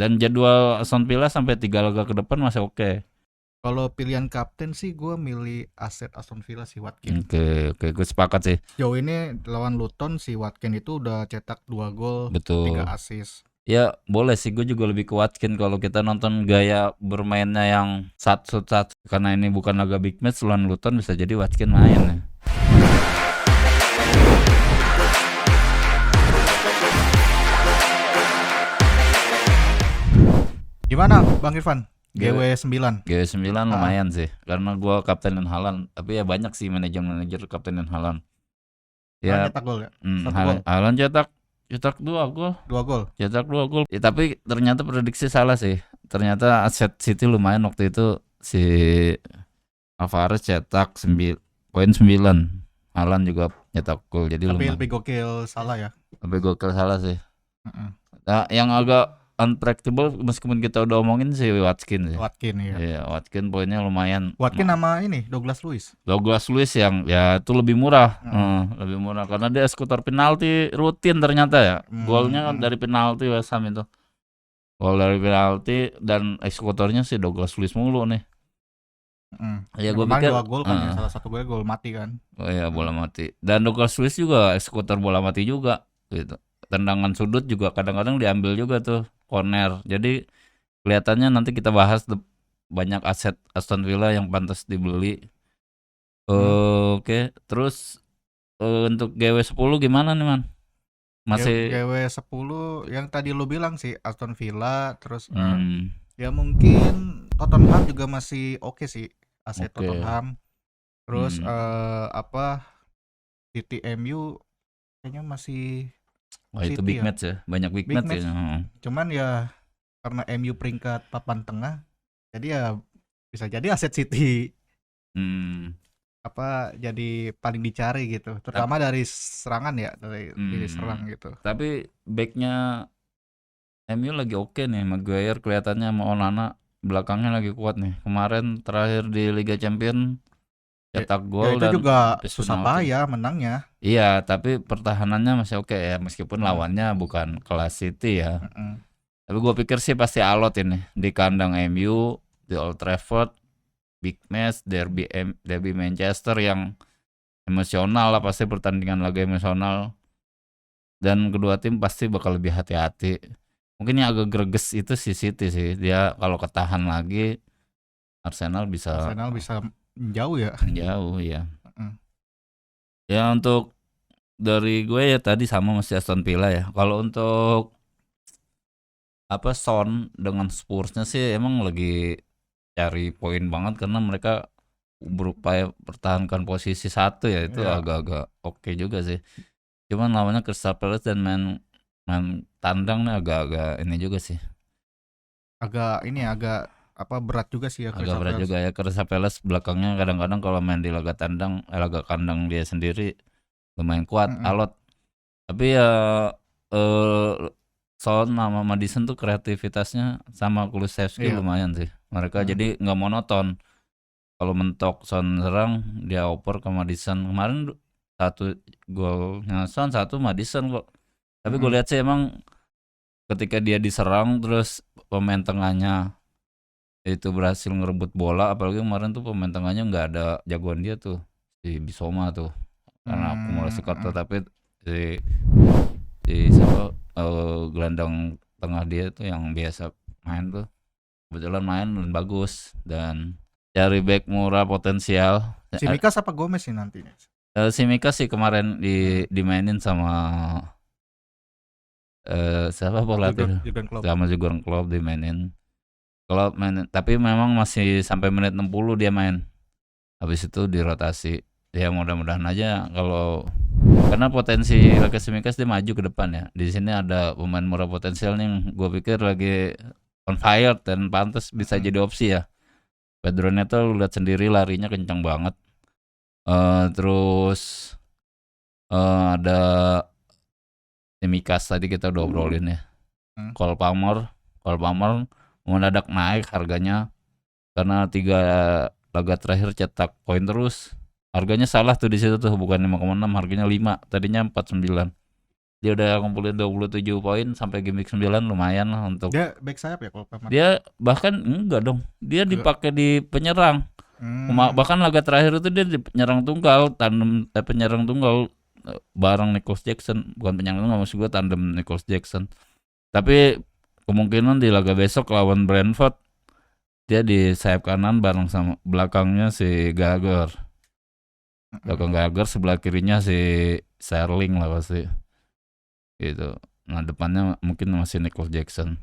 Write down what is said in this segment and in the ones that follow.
Dan jadwal Aston Villa sampai 3 laga ke depan masih oke. Kalau pilihan kapten sih gue milih aset Aston Villa si Watkins. Oke, gue sepakat sih. Jauh ini lawan Luton si Watkins itu udah cetak 2 gol, 3 Betul. assist. Ya boleh sih, gue juga lebih ke Watkins kalau kita nonton gaya bermainnya yang satu karena ini bukan laga big match lawan Luton, bisa jadi Watkins main ya. Gimana Bang Irfan? GW9. GW9 Ah, lumayan sih karena gue kaptenin Haaland, tapi ya banyak sih manajer kaptenin Haaland. Haaland Ya, nyetak gol ya? 1 gol, Haaland cetak 2 gol. 2 gol. Cetak 2 gol. Ya, tapi ternyata prediksi salah sih. Ternyata aset City lumayan waktu itu, si Alvarez cetak 9 poin. Haaland juga nyetak gol, jadi Tapi lumayan. lebih gokil salah ya. Lebih gokil salah sih. Mm-mm. Nah, yang agak unpredictable meskipun kita udah omongin si Watkins ya. Watkins ya. Iya, Watkins poinnya lumayan. Watkins nama ini Douglas Luiz. Douglas Luiz yang ya itu lebih murah. Mm. Lebih murah karena dia eksekutor penalti rutin ternyata ya. Golnya Mm. dari penalti West Ham itu. Gol dari penalti dan eksekutornya si Douglas Luiz mulu nih. Ya gue Kemarin pikir 2 gol kan ya, salah satu gol mati kan. oh ya bola mati. Dan Douglas Luiz juga eksekutor bola mati juga gitu. Tendangan sudut juga kadang-kadang diambil juga tuh, corner. Jadi kelihatannya nanti kita bahas banyak aset Aston Villa yang pantas dibeli. Oke, terus untuk GW10 gimana nih man? Masih GW10 yang tadi lu bilang sih Aston Villa, terus ya hmm, mungkin Tottenham juga masih oke sih, aset oke. Tottenham. Terus Hmm. City MU kayaknya masih Wah itu City big ya, match ya, banyak big big match ya. match. Cuman ya karena MU peringkat papan tengah, jadi ya bisa jadi aset City Hmm. jadi paling dicari gitu, Tap- terutama dari serangan ya, dari serang hmm. gitu. Tapi backnya MU lagi oke nih, Maguire kelihatannya sama Onana belakangnya lagi kuat nih. Kemarin terakhir di Liga Champions Ya, cetak ya gol itu dan juga habis susah penalti. payah menangnya. Iya, tapi pertahanannya masih oke ya, meskipun Hmm. lawannya bukan kelas City ya. Mm-mm. Tapi gue pikir sih pasti alot ini di kandang MU di Old Trafford, big match, derby Manchester yang emosional lah, pasti pertandingan laga emosional dan kedua tim pasti bakal lebih hati-hati. Mungkin yang agak greges itu si City sih, dia kalau ketahan lagi Arsenal bisa Arsenal bisa jauh ya. jauh ya. Mm. Ya untuk dari gue ya tadi sama masih Aston Villa ya. Kalau untuk apa Son dengan Spursnya sih emang lagi cari poin banget karena mereka berupaya pertahankan posisi satu ya, itu Ya, agak-agak oke juga sih. Cuman lawannya Crystal Palace dan main main tandang nih agak-agak ini juga sih. agak berat juga sih ya Agak Crystal berat Palace. juga ya Crystal Palace belakangnya kadang-kadang kalau main di laga tandang, laga kandang dia sendiri lumayan kuat, Mm-mm. alot. Tapi ya eh Son sama Madison tuh kreativitasnya sama Kulusevski Iya. lumayan sih. Mereka Mm. jadi nggak monoton. Kalau mentok Son serang, dia oper ke Madison. Kemarin satu golnya Son, satu Madison kok. Tapi gue Mm-mm. lihat sih emang ketika dia diserang terus pemain tengahnya itu berhasil ngerebut bola, apalagi kemarin tuh pemain tengahnya nggak ada jagoan dia tuh, si Bisoma tuh. Karena akumulasi kartu, Mm-mm. tapi si siapa gelandang tengah dia tuh yang biasa main tuh kebetulan main dan bagus, dan cari back murah potensial. Tsimikas apa Gomez sih nantinya? Si Mika sih kemarin Mm. dimainin sama siapa pelatih Jurgen Klopp. sama Jurgen Klopp dimainin. Klopp main, tapi memang masih sampai menit 60 dia main. Habis itu dirotasi. Ya mudah-mudahan aja kalau karena potensi Lakesimikas dia maju ke depan ya. Di sini ada pemain murah potensial nih yang gue pikir lagi on fire dan pantas bisa jadi opsi ya. Pedro Neto lu lihat sendiri larinya kencang banget. Terus ada Simikas tadi kita udah obrolin ya. Cole Palmer mendadak naik harganya karena 3 laga terakhir cetak poin terus. Harganya salah tuh di situ tuh, bukan 5,6, harganya 5, tadinya 4,9. Dia udah ngumpulin 27 poin sampai game week 9 lumayan lah untuk Dia back sayap ya kalau Paman? dia bahkan enggak dong. Dia Enggak. dipakai di penyerang. Bahkan laga terakhir itu dia di penyerang tunggal, penyerang tunggal bareng Nicholas Jackson, bukan penyerang tunggal maksud gue tandem Nicholas Jackson. Tapi kemungkinan di laga besok lawan Brentford dia di sayap kanan bareng sama belakangnya si Gallagher. Belakang Gallagher, sebelah kirinya si Sterling lah pasti. Gitu. Nah, depannya mungkin masih Nicholas Jackson.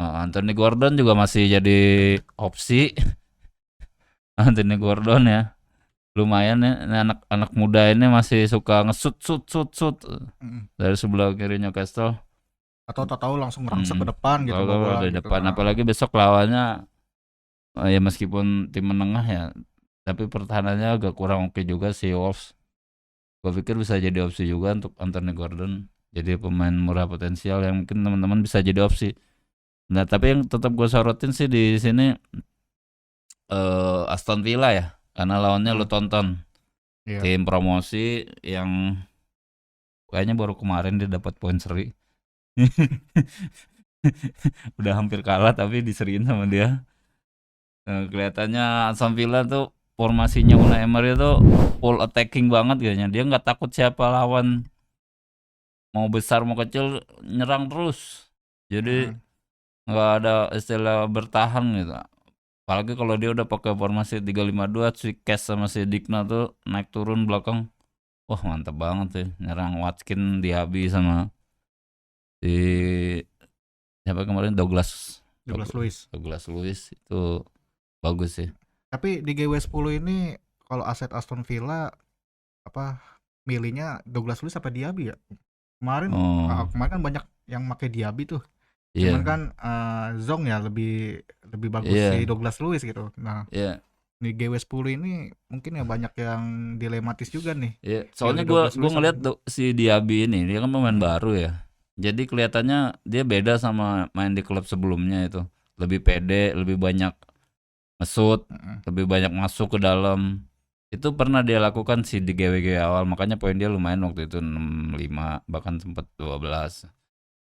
Anthony Gordon juga masih jadi opsi. Anthony Gordon ya. Lumayan ya, ini anak muda ini masih suka ngesut dari sebelah kiri Newcastle. Atau tahu langsung ngerangsek ke depan gitu Kalau bola di gitu. depan, apalagi besok lawannya ya meskipun tim menengah ya, tapi pertahanannya agak kurang oke juga si Wolves. Gue pikir bisa jadi opsi juga untuk Anthony Gordon. Jadi pemain murah potensial yang mungkin teman-teman bisa jadi opsi. Nah, tapi yang tetap gue sorotin sih di sini Aston Villa ya, karena lawannya lu tonton. Iya. Tim promosi yang kayaknya baru kemarin dia dapat poin seri. Udah hampir kalah tapi diseriin sama dia. Kelihatannya Aston Villa tuh formasinya Unai Emery tuh full attacking banget kayaknya. Dia nggak takut siapa lawan, mau besar mau kecil nyerang terus. Jadi nggak ada istilah bertahan gitu. Apalagi kalau dia udah pakai formasi 3-5-2, si Cash sama si Digna tuh naik turun belakang. Wah, mantap banget sih nyerang Watkins, Diaby sama si siapa kemarin Douglas Luiz itu bagus sih. Tapi di GW10 ini kalau aset Aston Villa apa milihnya Douglas Luiz apa Diaby ya? Kemarin kan banyak yang pakai Diaby tuh. Cuman kan Zong ya lebih bagus si Douglas Luiz gitu. Nah, di GW10 ini mungkin ya banyak yang dilematis juga nih. Soalnya gue ngeliat si Diaby ini dia kan pemain baru ya. Jadi kelihatannya dia beda sama main di klub sebelumnya itu. Lebih pede, lebih banyak ngesut, lebih banyak masuk ke dalam. Itu pernah dia lakukan sih di GW awal, makanya poin dia lumayan waktu itu 65, bahkan sempat 12.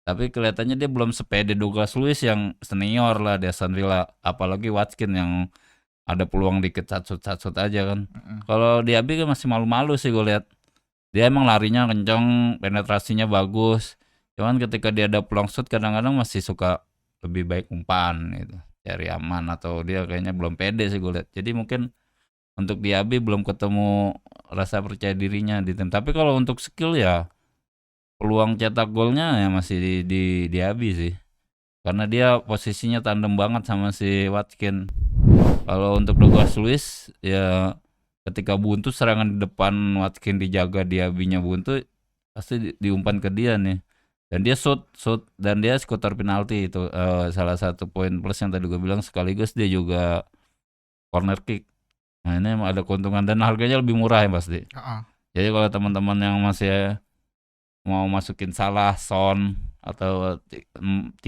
Tapi kelihatannya dia belum sepede Douglas Luiz yang senior lah di Aston Villa, apalagi Watkins yang ada peluang dikit sat-sut aja kan. Kalau Diaby kan masih malu-malu sih gue lihat. Dia emang larinya kenceng, penetrasinya bagus. Cuman ketika dia ada peluang shoot kadang-kadang masih suka lebih baik umpan gitu, cari aman, atau dia kayaknya belum pede sih gue lihat. Jadi mungkin untuk Diaby belum ketemu rasa percaya dirinya di tim. Tapi kalau untuk skill ya peluang cetak golnya ya masih di Diaby sih. Karena dia posisinya tandem banget sama si Watkins. Kalau untuk Douglas Luiz ya ketika buntu serangan di depan Watkins dijaga, Diaby-nya buntu pasti diumpan ke dia nih. Dan dia shoot dan dia skuter penalti itu salah satu poin plus yang tadi gue bilang, sekaligus dia juga corner kick. Nah, ini ada keuntungan dan harganya lebih murah ya pasti. Jadi kalau teman-teman yang masih mau masukin Salah, Son atau 3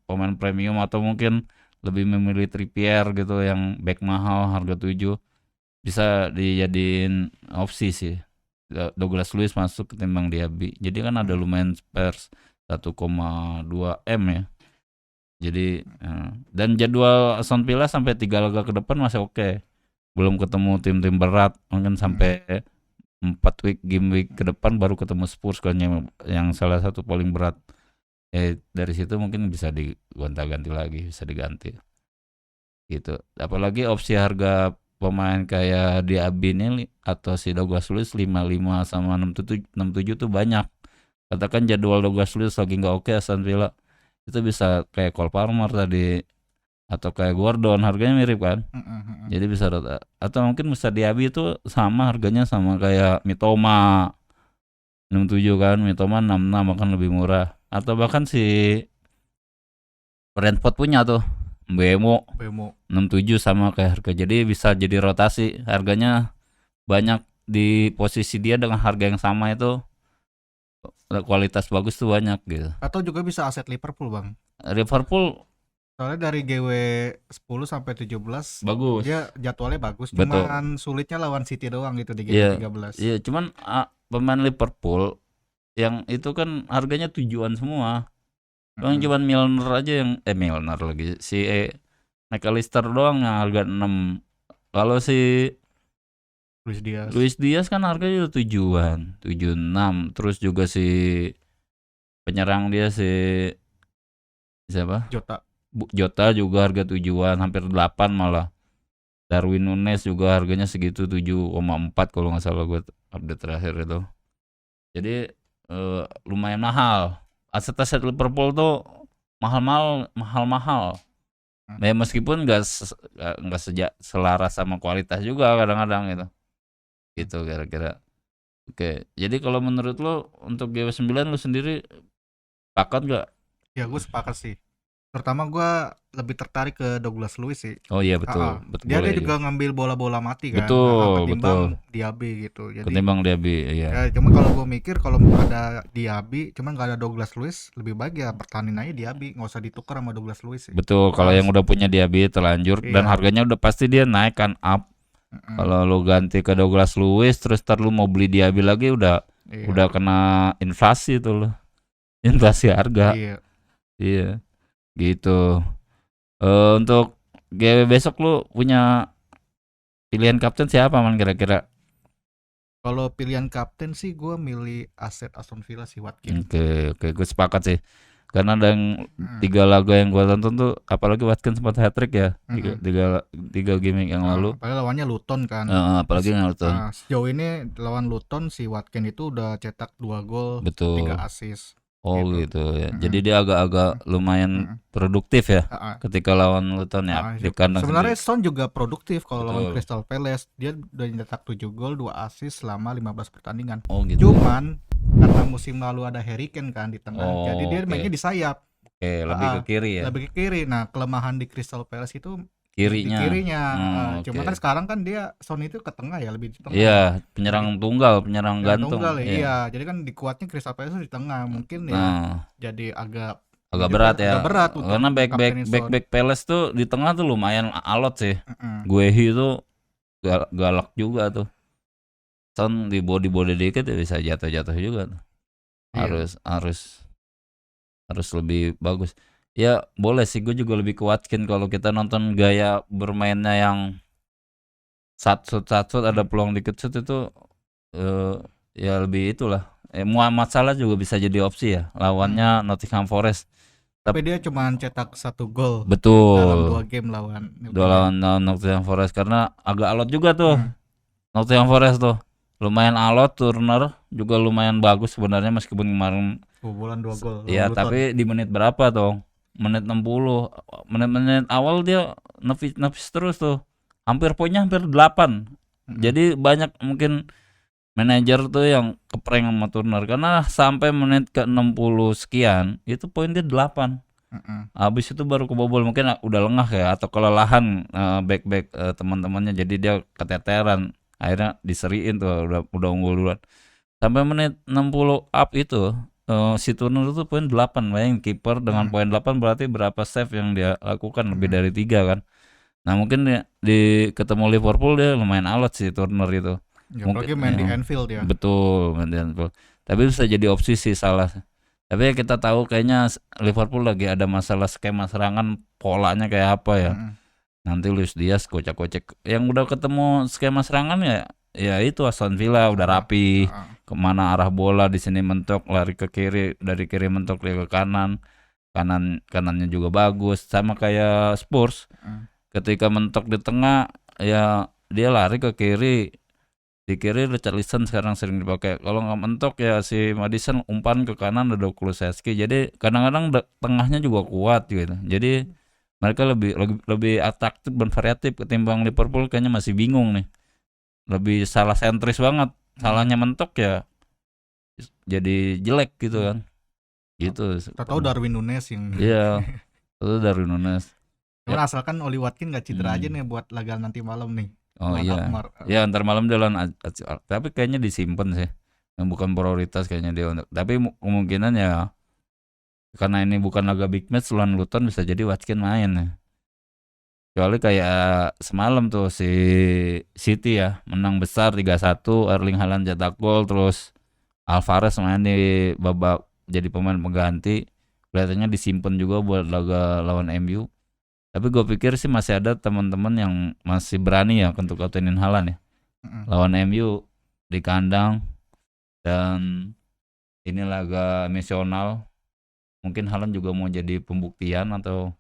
pemain premium, atau mungkin lebih memilih Trippier gitu yang back mahal harga 7, bisa dijadiin opsi sih. Douglas Luiz masuk ketimbang Diaby. Jadi kan ada lumayan spares 1,2 M ya. Jadi dan jadwal Aston Villa sampai 3 laga ke depan masih oke. Belum ketemu tim-tim berat, mungkin sampai 4 game week ke depan baru ketemu Spurs kan yang salah satu paling berat. Dari situ mungkin bisa digonta-ganti lagi, bisa diganti. Gitu. Apalagi opsi harga pemain kayak Diaby ini atau si Douglas Luiz 55 sama 67 tuh banyak. Katakan jadwal Douglas Luiz lagi nggak oke Aston Villa, itu bisa kayak Cole Palmer tadi atau kayak Gordon, harganya mirip kan. Jadi bisa atau mungkin bisa Diaby itu sama harganya sama kayak Mitoma 67 kan, Mitoma 66 akan lebih murah. Atau bahkan si Brentford punya tuh Mbemo 67 sama kayak harga. Jadi bisa jadi rotasi, harganya banyak di posisi dia dengan harga yang sama, itu kualitas bagus tuh banyak gitu. Atau juga bisa aset Liverpool bang. Liverpool soalnya dari GW 10 sampai 17 bagus. Dia jadwalnya bagus. Betul. Cuman sulitnya lawan City doang gitu di GW 13. Iya, cuman pemain Liverpool yang itu kan harganya tujuan semua. Cuman Milner aja yang Milner lagi si McAllister doang yang harga 6. Kalau si Luis Diaz kan harganya udah tujuan 76. Terus juga si penyerang dia si siapa? Jota juga harga tujuan hampir 8 malah. Darwin Nunes juga harganya segitu 7,4 kalau nggak salah gue update terakhir itu. Jadi lumayan mahal. Aset-aset Liverpool tuh mahal. Ya meskipun nggak selaras sama kualitas juga kadang-kadang gitu. Gitu kira-kira. Oke, jadi kalau menurut lo untuk GW9 lo sendiri sepakat nggak? Ya gue sepakat sih. Pertama gue lebih tertarik ke Douglas Luiz sih. Oh iya betul. Dia juga ngambil bola-bola mati kan. Betul. Diaby gitu. Jadi, ketimbang Diaby, iya. Ya, cuma kalau gue mikir kalau ada Diaby, cuma nggak ada Douglas Luiz, lebih baik ya pertahanin aja Diaby, nggak usah ditukar sama Douglas Luiz sih. Betul. Kalau yang udah punya Diaby terlanjur dan harganya udah pasti dia naik kan up. Kalau lu ganti ke Douglas Luiz terus ntar lu mau beli Diaby lagi udah kena inflasi tuh lo. Inflasi harga. Iya. Gitu. Untuk GW besok lu punya pilihan kapten siapa man kira-kira? Kalau pilihan kapten sih gue milih aset Aston Villa si Watkins. Oke, gue sepakat sih. Karena ada yang 3 laga yang gue tonton tuh, apalagi Watkins sempat hat-trick ya, 3 game yang lalu. Apalagi lawannya Luton kan. Apalagi Luton. Sejauh ini lawan Luton si Watkins itu udah cetak 2 gol, 3 assist. Oh gitu ya. Jadi dia agak-agak lumayan produktif ya ketika lawan Luton ya. Di kandang sebenarnya Son juga produktif kalau lawan Crystal Palace. Dia udah nyetak 7 gol, 2 assist selama 15 pertandingan. Oh gitu. Cuman karena musim lalu ada Harry Kane kan di tengah. Jadi dia mainnya di sayap. Lebih ke kiri ya. Lebih ke kiri. Nah, kelemahan di Crystal Palace itu kirinya. Cuma kan sekarang kan dia Son itu ke tengah ya, lebih di tengah. Iya, penyerang tunggal, penyerang gantung. Iya, jadi kan dikuatnya Crystal Palace di tengah, mungkin ya. Jadi agak berat ya. Karena back Palace tuh di tengah tuh lumayan alot sih. Guehi itu galak juga tuh. Son di body dikit ya bisa jatuh juga tuh. Harus lebih bagus. Ya boleh sih, gue juga lebih ke Watkins kalau kita nonton gaya bermainnya yang sat ada peluang dikit shoot itu ya lebih itulah. Muhammad Salah juga bisa jadi opsi ya lawannya Nottingham Forest. Tapi dia cuma cetak 1 gol. Betul. Dalam 2 game lawan Nottingham Forest karena agak alot juga tuh. Nottingham Forest tuh lumayan alot, Turner juga lumayan bagus sebenarnya meskipun kemarin kebobolan 2 gol. Iya, tapi di menit berapa tuh? Menit 60. Menit awal dia nafis terus tuh. Poinnya hampir 8. Jadi banyak mungkin manajer tuh yang keprank sama Turner karena sampai menit ke 60 sekian itu poin dia 8. Habis itu baru kebobol, mungkin udah lengah ya atau kelelahan back teman-temannya, jadi dia keteteran. Akhirnya diseriin tuh udah unggul duluan. Sampai menit 60 up itu si Turner itu poin 8. Bayangin kiper dengan poin 8 berarti berapa save yang dia lakukan, lebih dari 3 kan. Nah mungkin di ketemu Liverpool dia lumayan alot si Turner itu. Ya, mungkin main di Anfield ya. Betul, main di Anfield. Tapi bisa jadi opsi sih Salah. Tapi ya kita tahu kayaknya Liverpool lagi ada masalah skema serangan, polanya kayak apa ya. Nanti Luis Diaz kocak-kocak. Yang udah ketemu skema serangan ya itu Aston Villa udah rapi. Kemana arah bola, di sini mentok lari ke kiri, dari kiri mentok lari ke kanannya juga bagus, sama kayak Spurs. Ketika mentok di tengah ya dia lari ke kiri, di kiri Richarlison sekarang sering dipakai. Kalau nggak mentok ya si Maddison umpan ke kanan ada Kulusevski. Jadi kadang-kadang tengahnya juga kuat gitu. Jadi mereka lebih atraktif dan variatif ketimbang Liverpool. Kayaknya masih bingung nih, lebih salah sentris banget. Salahnya mentok ya jadi jelek gitu kan. Gitu. Tahu Darwin Nunes yang iya. Itu Darwin Nunes. Cuman asalkan Oli Watkins gak cedera aja nih buat laga nanti malam nih. Oh iya. Ya ntar malam dia lawan tapi kayaknya disimpan sih. Yang bukan prioritas kayaknya dia. Tapi kemungkinan ya karena ini bukan laga big match lawan Luton, bisa jadi Watkins main ya. Kecuali kayak semalam tuh si City ya menang besar 3-1, Erling Haaland cetak gol, terus Alvarez main di babak jadi pemain pengganti, kelihatannya disimpan juga buat laga lawan MU. Tapi gue pikir sih masih ada teman-teman yang masih berani ya untuk kaptenin Haaland ya. Lawan MU di kandang dan ini laga nasional. Mungkin Haaland juga mau jadi pembuktian atau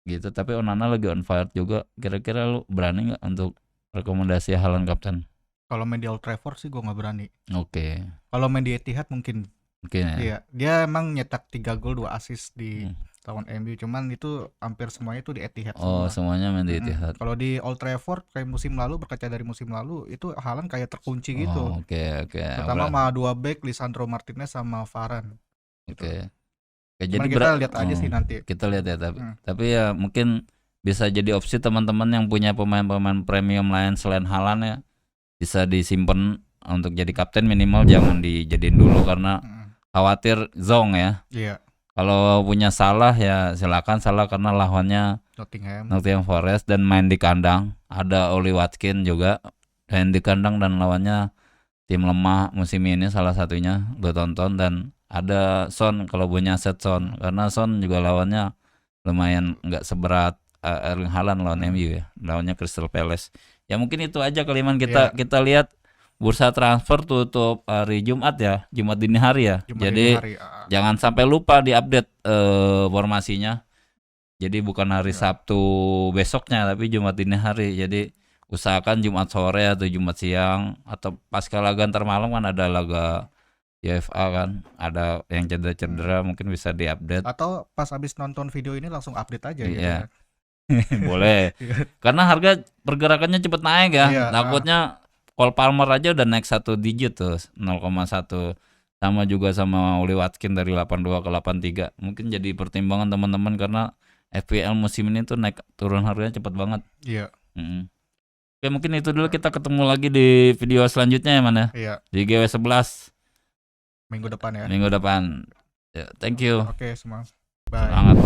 gitu. Tapi Onana lagi on fire juga. Kira-kira lu berani nggak untuk rekomendasi Haaland kapten? Kalau main di Old Trafford sih gue nggak berani. Oke. Kalau main di Etihad mungkin ya. Iya, dia emang nyetak 3 gol 2 assist di lawan MU, cuman itu hampir semuanya itu di Etihad Oh, semuanya main di Etihad. Kalau di Old Trafford kayak musim lalu, berkaca dari musim lalu, itu Haaland kayak terkunci gitu. Oke. Pertama sama 2 back, Lisandro Martinez sama Varane. Oke. Jadi kita lihat aja sih nanti. Kita lihat ya, tapi ya mungkin bisa jadi opsi teman-teman yang punya pemain-pemain premium lain selain Haaland ya, bisa disimpan untuk jadi kapten, minimal jangan dijadiin dulu karena khawatir zong ya. Iya. Kalau punya Salah ya silakan Salah karena lawannya Nottingham Forest dan main di kandang. Ada Oli Watkins juga main di kandang dan lawannya tim lemah musim ini salah satunya gue tonton. Dan ada Son kalau punya set Son, karena Son juga lawannya lumayan nggak seberat Erling Haaland lawan MU ya, lawannya Crystal Palace. Ya mungkin itu aja kaliman kita lihat. Bursa transfer tutup hari Jumat ya, Jumat dini hari ya. Jadi jangan sampai lupa diupdate formasinya. Jadi bukan hari Sabtu besoknya, tapi Jumat dini hari. Jadi usahakan Jumat sore atau Jumat siang atau pasca laga ntar malam kan ada laga UEFA kan, ada yang cedera mungkin bisa diupdate. Atau pas habis nonton video ini langsung update aja gitu. Iya. Boleh. Karena harga pergerakannya cepet naik ya. Takutnya Cole Palmer aja udah naik 1 digit tuh, 0,1. Sama juga sama Oli Watkins dari 82 ke 83. Mungkin jadi pertimbangan teman-teman karena FPL musim ini tuh naik turun harganya cepet banget. Iya. Oke, mungkin itu dulu, kita ketemu lagi di video selanjutnya ya mana? Iya. Di GW11 minggu depan ya. Minggu depan. Ya, thank you. Oke, semangat. Bye. Semangat.